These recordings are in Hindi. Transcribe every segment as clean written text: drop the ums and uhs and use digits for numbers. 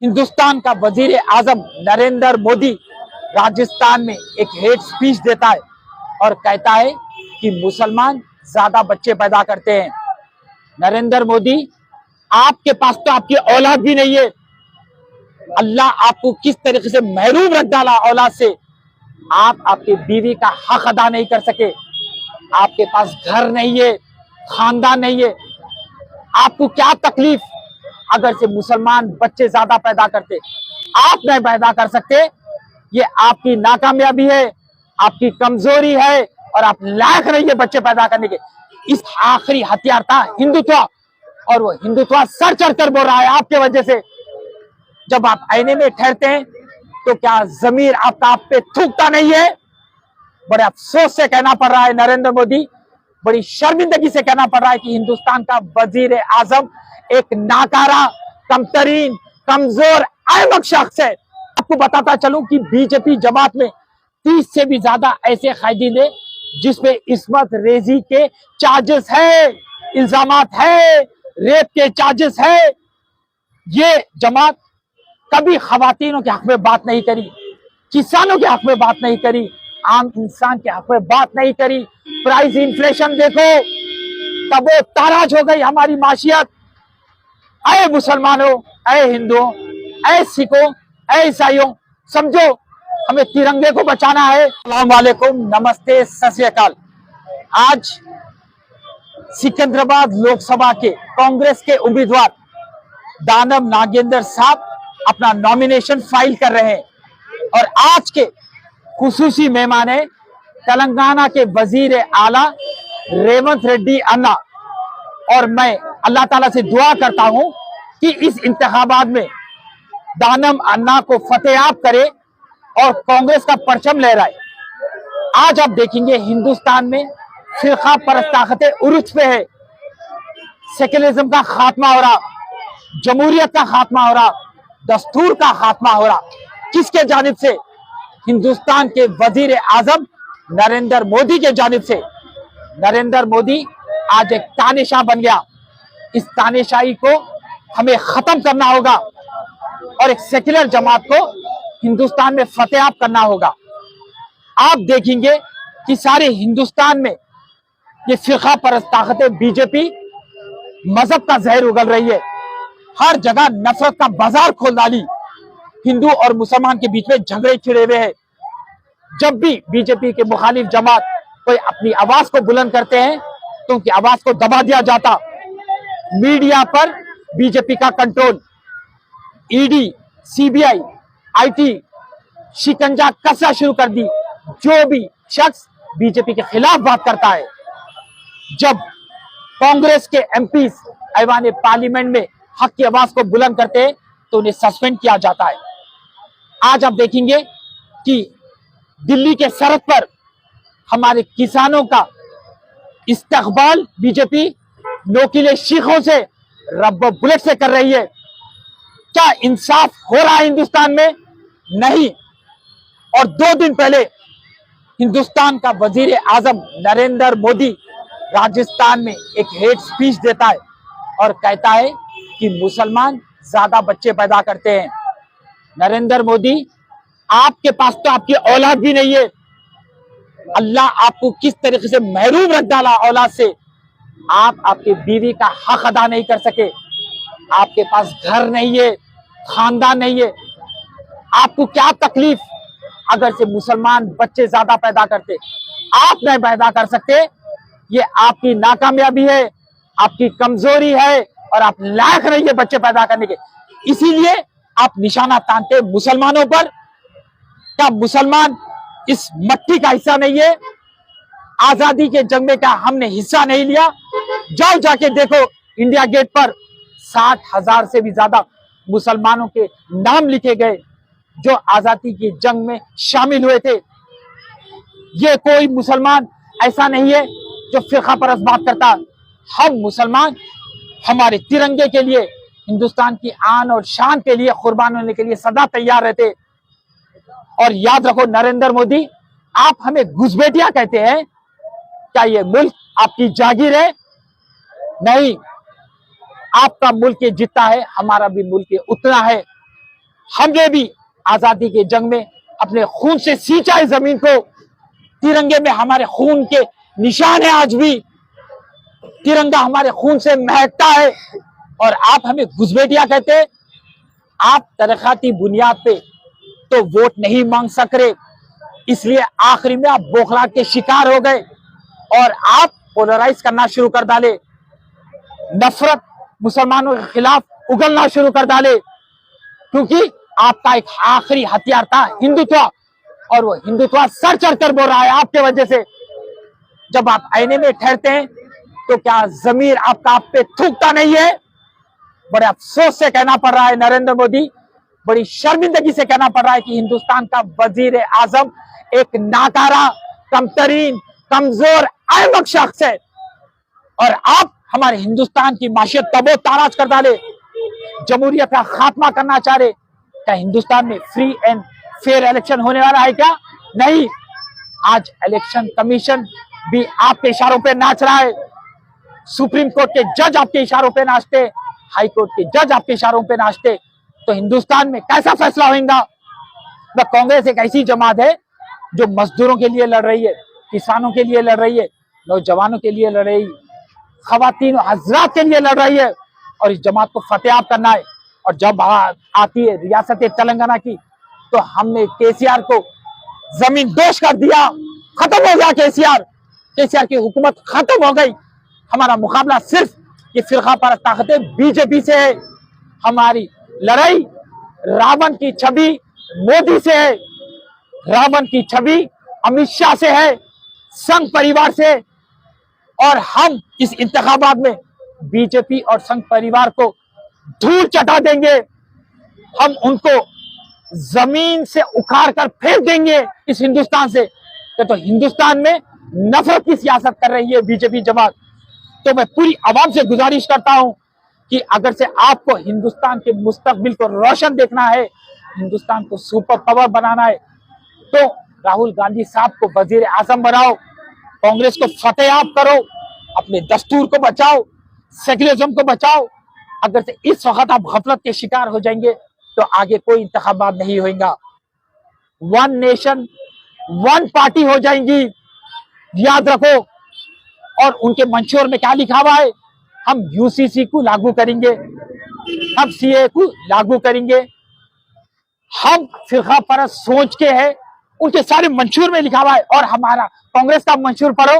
हिंदुस्तान का वजीर आजम नरेंद्र मोदी राजस्थान में एक हेट स्पीच देता है और कहता है कि मुसलमान ज्यादा बच्चे पैदा करते हैं। नरेंद्र मोदी, आपके पास तो आपकी औलाद भी नहीं है। अल्लाह आपको किस तरीके से महरूम रख डाला औलाद से। आप आपकी बीवी का हक अदा नहीं कर सके। आपके पास घर नहीं है, खानदान नहीं है। आपको क्या तकलीफ अगर से मुसलमान बच्चे ज्यादा पैदा करते। आप नहीं पैदा कर सकते, ये आपकी नाकामयाबी है, आपकी कमजोरी है और आप लायक नहीं है बच्चे पैदा करने के। इस आखिरी हथियार था हिंदुत्व, और वो हिंदुत्व सर चढ़कर बोल रहा है आपके वजह से। जब आप आईने में ठहरते हैं तो क्या जमीर आपका आप पे थूकता नहीं है? बड़े अफसोस से कहना पड़ रहा है नरेंद्र मोदी, बड़ी शर्मिंदगी से कहना पड़ रहा है कि हिंदुस्तान का वजीर आजम एक नाकारा, कमतरीन, कमजोर, अहमक शख्स है। आपको बताता चलूं कि बीजेपी जमात में 30 से भी ज्यादा ऐसे कैदी है जिसपे इस्मत रेजी के चार्जेस है, इल्जामात है, रेप के चार्जेस है। ये जमात कभी खवातीनों के हक में बात नहीं करी, किसानों के हक में बात नहीं करी, आम इंसान के हक में बात नहीं करी। प्राइस इन्फ्लेशन देखो, तबो ताराज हो गई हमारी माशियत। अय मुसलमानों, अय हिंदुओं, अय सिखों, अय ईसाइयों, समझो हमें तिरंगे को बचाना है। अस्सलाम वालेकुम, नमस्ते, सत श्री अकाल। आज सिकंदराबाद लोकसभा के कांग्रेस के उम्मीदवार दानव नागेंद्र साहब अपना नॉमिनेशन फाइल कर रहे हैं और आज के खुसूसी मेहमान है तेलंगाना के वजीर आला रेवंत रेड्डी अन्ना। और मैं अल्लाह ताला से दुआ करता हूं कि इस इंतखाबात में दानव अन्ना को फतेहाब करे और कांग्रेस का परचम लहराए। आज आप देखेंगे हिंदुस्तान में फिरका परस्त ताकतें उरुज पे है। सेक्युलरिज्म का खात्मा हो रहा, जमहूरियत का खात्मा हो रहा, दस्तूर का खात्मा हो रहा। किसके जानिब से? हिंदुस्तान के वजीर आजम नरेंद्र मोदी के जानिब से। नरेंद्र मोदी आज एक तानेशाह बन गया। इस तानेशाही को हमें खत्म करना होगा और एक सेक्युलर जमात को हिंदुस्तान में फतेहाब करना होगा। आप देखेंगे कि सारे हिंदुस्तान में ये फिरका परस्त ताकतें, बीजेपी मजहब का जहर उगल रही है। हर जगह नफरत का बाजार खोल डाली। हिंदू और मुसलमान के बीच में झगड़े छिड़े हुए हैं। जब भी बीजेपी के मुखालिफ जमात कोई अपनी आवाज को बुलंद करते हैं तो उनकी आवाज को दबा दिया जाता। मीडिया पर बीजेपी का कंट्रोल, ईडी, सीबीआई, आईटी शिकंजा कसना शुरू कर दी। जो भी शख्स बीजेपी के खिलाफ बात करता है, जब कांग्रेस के एमपी ऐवान पार्लियामेंट में हक की आवाज को बुलंद करते हैं तो उन्हें सस्पेंड किया जाता है। आज आप देखेंगे कि दिल्ली के सरहद पर हमारे किसानों का इस्तकबाल बीजेपी नोकीले शीखों से, रब्बो बुलेट से कर रही है। क्या इंसाफ हो रहा है हिंदुस्तान में? नहीं। और 2 दिन पहले हिंदुस्तान का वजीर आजम नरेंद्र मोदी राजस्थान में एक हेट स्पीच देता है और कहता है कि मुसलमान ज्यादा बच्चे पैदा करते हैं। नरेंद्र मोदी, आपके पास तो आपकी औलाद भी नहीं है। अल्लाह आपको किस तरीके से महरूम रख डाला औलाद से। आप आपकी बीवी का हक अदा नहीं कर सके। आपके पास घर नहीं है, खानदान नहीं है। आपको क्या तकलीफ अगर से मुसलमान बच्चे ज्यादा पैदा करते। आप नहीं पैदा कर सकते, ये आपकी नाकामयाबी है, आपकी कमजोरी है और आप लायक नहीं है बच्चे पैदा करने के। इसीलिए आप निशाना तानते मुसलमानों पर। क्या मुसलमान इस मट्टी का हिस्सा नहीं है? आजादी के जंग में क्या हमने हिस्सा नहीं लिया? जाओ जाके देखो, इंडिया गेट पर 60,000 से भी ज्यादा मुसलमानों के नाम लिखे गए जो आजादी की जंग में शामिल हुए थे। ये कोई मुसलमान ऐसा नहीं है जो फिरका परस्त बात करता। हम मुसलमान हमारे तिरंगे के लिए, हिंदुस्तान की आन और शान के लिए कुर्बान होने के लिए सदा तैयार रहते। और याद रखो नरेंद्र मोदी, आप हमें घुसपैठिया कहते हैं। क्या ये मुल्क आपकी जागीर है? नहीं। आपका मुल्क जितना है हमारा भी मुल्क उतना है। हमने भी आजादी के जंग में अपने खून से सींचा है जमीन को। तिरंगे में हमारे खून के निशान है, आज भी तिरंगा हमारे खून से महकता है। और आप हमें घुसपैठिया कहते हैं। आप तरक्काती बुनियाद पे तो वोट नहीं मांग सक रहे, इसलिए आखिरी में आप बौखलाहट के शिकार हो गए और आप पोलराइज करना शुरू कर डाले, नफरत मुसलमानों के खिलाफ उगलना शुरू कर डाले, क्योंकि आपका एक आखिरी हथियार था हिंदुत्व, और वो हिंदुत्व सर चढ़कर बोल रहा है आपके वजह से। जब आप आईने में ठहरते हैं तो क्या जमीर आपका आप पे थूकता नहीं है? बड़े अफसोस से कहना पड़ रहा है नरेंद्र मोदी, बड़ी शर्मिंदगी से कहना पड़ रहा है कि हिंदुस्तान का वजीर आजम एक नाकारा, कमतरीन, कमजोर, अहमक शख्स है। और आप हमारे हिंदुस्तान की माशियत तबो ताराज कर डाले, जमहूरियत का खात्मा करना चाह रहे। क्या हिंदुस्तान में फ्री एंड फेयर इलेक्शन होने वाला है क्या? नहीं। आज इलेक्शन कमीशन भी आपके इशारों पे नाच रहा है, सुप्रीम कोर्ट के जज आपके इशारों पे नाचते, हाई कोर्ट के जज आपके इशारों पे नाचते, तो हिंदुस्तान में कैसा फैसला होगा? कांग्रेस एक ऐसी जमात है जो मजदूरों के लिए लड़ रही है, किसानों के लिए लड़ रही है, नौजवानों के लिए लड़ रही है, खवातीन हजरात के लिए लड़ रही है, और इस जमात को फतेह करना है। और जब आती है रियासत तेलंगाना की, तो हमने केसीआर को जमीन दोष कर दिया, खत्म हो गया केसीआर की हुकूमत खत्म हो गई। हमारा मुकाबला सिर्फ ये फिरका परस्त ताकतें बीजेपी से है। हमारी लड़ाई रावण की छवि मोदी से है, रावण की छवि अमित शाह से है, संघ परिवार से। और हम इस इंतखाबात में बीजेपी और संघ परिवार को धूल चटा देंगे, हम उनको जमीन से उखाड़ कर फेंक देंगे इस हिंदुस्तान से। तो हिंदुस्तान में नफरत की सियासत कर रही है बीजेपी जमात। तो मैं पूरी आवाम से गुजारिश करता हूं कि अगर से आपको हिंदुस्तान के मुस्तकबिल को रोशन देखना है, हिंदुस्तान को सुपर पावर बनाना है, तो राहुल गांधी साहब को वजीर आजम बनाओ, कांग्रेस को फतेह करो, अपने दस्तूर को बचाओ, सेक्युलरिज्म को बचाओ। अगर से इस वक्त आप गफलत के शिकार हो जाएंगे तो आगे कोई इंतखाबात नहीं होगा, वन नेशन वन पार्टी हो जाएंगी, याद रखो। और उनके मंशूर में क्या लिखा हुआ है? हम यूसीसी को लागू करेंगे, हम सीए को लागू करेंगे, हम फिरका परस्त सोच के है, उनके सारे मंशूर में लिखा हुआ है। और हमारा कांग्रेस का मंशूर पढ़ो,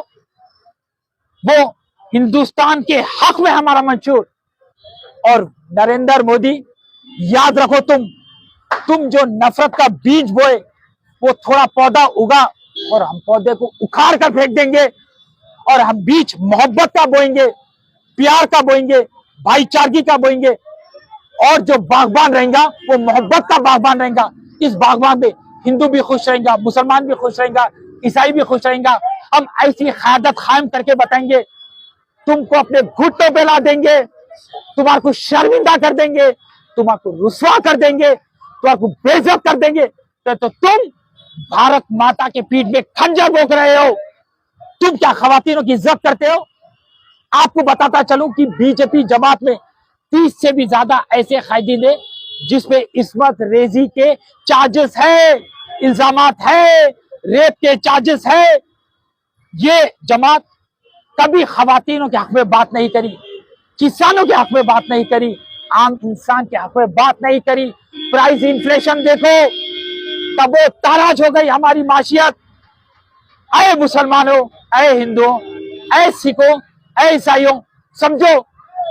वो हिंदुस्तान के हक में हमारा मंशूर। और नरेंद्र मोदी, याद रखो, तुम जो नफरत का बीज बोए, वो थोड़ा पौधा उगा और हम पौधे को उखाड़ कर फेंक देंगे, और हम बीज मोहब्बत का बोएंगे, प्यार का बोएंगे, भाईचारगी का बोएंगे। और जो बागबान रहेगा वो मोहब्बत का बागबान रहेगा। इस बागबान में हिंदू भी खुश रहेगा, मुसलमान भी खुश रहेगा, ईसाई भी खुश रहेगा। हम ऐसी क़यादत कायम करके बताएंगे, तुमको अपने घुटनों पे ला देंगे, तुम्हारे को शर्मिंदा कर देंगे, तुम्हारे को रुसवा कर देंगे, तुम्हारे को बेइज्जत कर देंगे। तो तुम भारत माता के पीठ में खंजर भोंक रहे हो, तुम क्या खवातीनों की इज्जत करते हो? आपको बताता चलूं कि बीजेपी जमात में 30 से भी ज्यादा ऐसे कायदीन है जिसपे इस्मत रेजी के चार्जेस है, इल्जामात है, रेप के चार्जेस है। ये जमात कभी खवातीनों के हक में बात नहीं करी, किसानों के हक में बात नहीं करी, आम इंसान के हक में बात नहीं करी। प्राइस इन्फ्लेशन देखो, तब वो ताराज हो गई हमारी माशियत। अय मुसलमानों, अय हिंदुओं, अय सिखों, अय ईसाइयों, समझो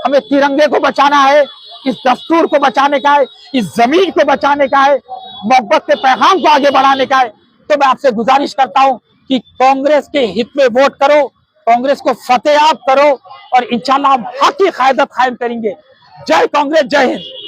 हमें तिरंगे को बचाना है, इस दस्तूर को बचाने का है, इस जमीन को बचाने का है, मोहब्बत के पैगाम को आगे बढ़ाने का है। तो मैं आपसे गुजारिश करता हूं कि कांग्रेस के हित में वोट करो, कांग्रेस को फतेह करो, और इंशाल्लाह हम हक की क़यादत कायम करेंगे। जय कांग्रेस, जय हिंद।